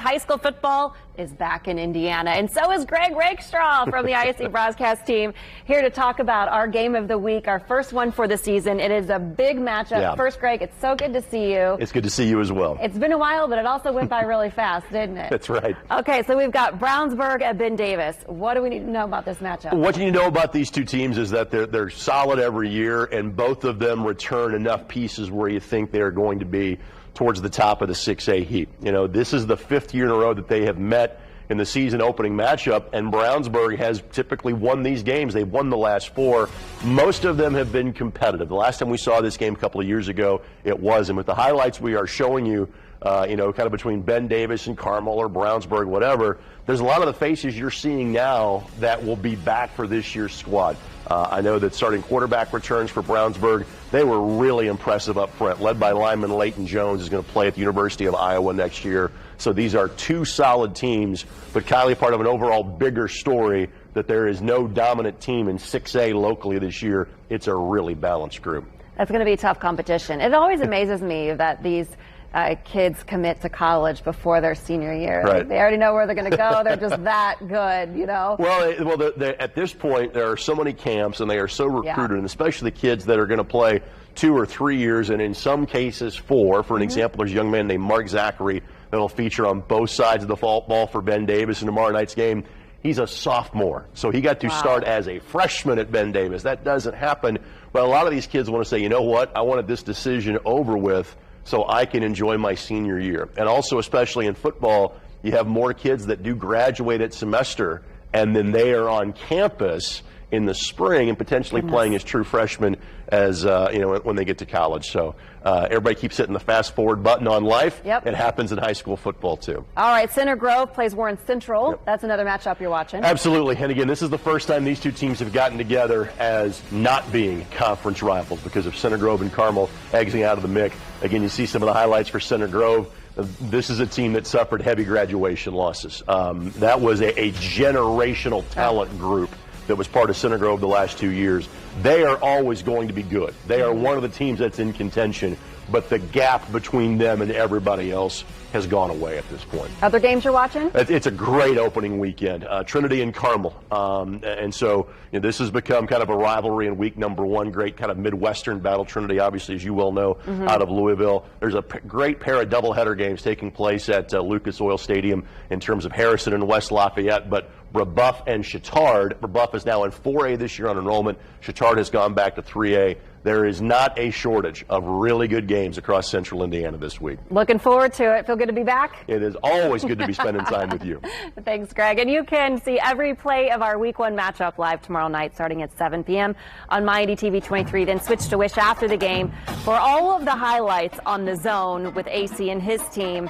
high school football is back in Indiana, and so is Greg Rakestraw from the ISC broadcast team, here to talk about our game of the week, our first one for the season. It is a big matchup. Yeah. First, Greg, it's so good to see you. It's good to see you as well. It's been a while, but it also went by really fast, didn't it? That's right. Okay, so we've got Brownsburg Ben Davis. What do we need to know about this matchup? What you need to know about these two teams is that they're solid every year, and both of them return enough pieces where you think they're going to be towards the top of the 6A heap. You know, this is the 5th year in a row that they have met in the season opening matchup, and Brownsburg has typically won these games. They've won the last 4. Most of them have been competitive. The last time we saw this game a couple of years ago, it was. And with the highlights we are showing you, kind of between Ben Davis and Carmel or Brownsburg, whatever, there's a lot of the faces you're seeing now that will be back for this year's squad. I know that starting quarterback returns for Brownsburg, they were really impressive up front, led by lineman Leighton Jones, who's going to play at the University of Iowa next year. So these are 2 solid teams, but Kylie, part of an overall bigger story that there is no dominant team in 6A locally this year. It's a really balanced group. That's going to be tough competition. It always amazes me that these kids commit to college before their senior year. Right. They already know where they're going to go. They're just that good, you know? Well, at this point, there are so many camps, and they are so recruited, and especially the kids that are going to play 2 or 3 years, and in some cases 4. For an example, there's a young man named Mark Zachary that will feature on both sides of the ball for Ben Davis in tomorrow night's game. He's a sophomore, so he got to start as a freshman at Ben Davis. That doesn't happen, but a lot of these kids want to say, you know what, I wanted this decision over with so I can enjoy my senior year. And also, especially in football, you have more kids that do graduate at semester, and then they are on campus in the spring and potentially playing as true freshmen as when they get to college. So everybody keeps hitting the fast forward button on life. Yep. It happens in high school football too. All right, Center Grove plays Warren Central. Yep. That's another matchup you're watching. Absolutely. And again, this is the first time these two teams have gotten together as not being conference rivals because of Center Grove and Carmel exiting out of the MIC. Again, you see some of the highlights for Center Grove. This is a team that suffered heavy graduation losses. That was a generational talent group that was part of Center Grove the last 2 years. They are always going to be good. They are one of the teams that's in contention, but the gap between them and everybody else has gone away at this point. Other games you're watching? It's a great opening weekend. Trinity and Carmel. And so this has become kind of a rivalry in week number 1. Great kind of Midwestern battle. Trinity, obviously, as you well know, out of Louisville. There's a great pair of doubleheader games taking place at Lucas Oil Stadium in terms of Harrison and West Lafayette. But Brebeuf and Chittard. Brebeuf is now in 4A this year on enrollment. Chittard has gone back to 3A. There is not a shortage of really good games across central Indiana this week. Looking forward to it. Feel good to be back? It is always good to be spending time with you. Thanks, Greg. And you can see every play of our Week 1 matchup live tomorrow night starting at 7 p.m. on MyIDTV 23. Then switch to Wish after the game for all of the highlights on The Zone with AC and his team.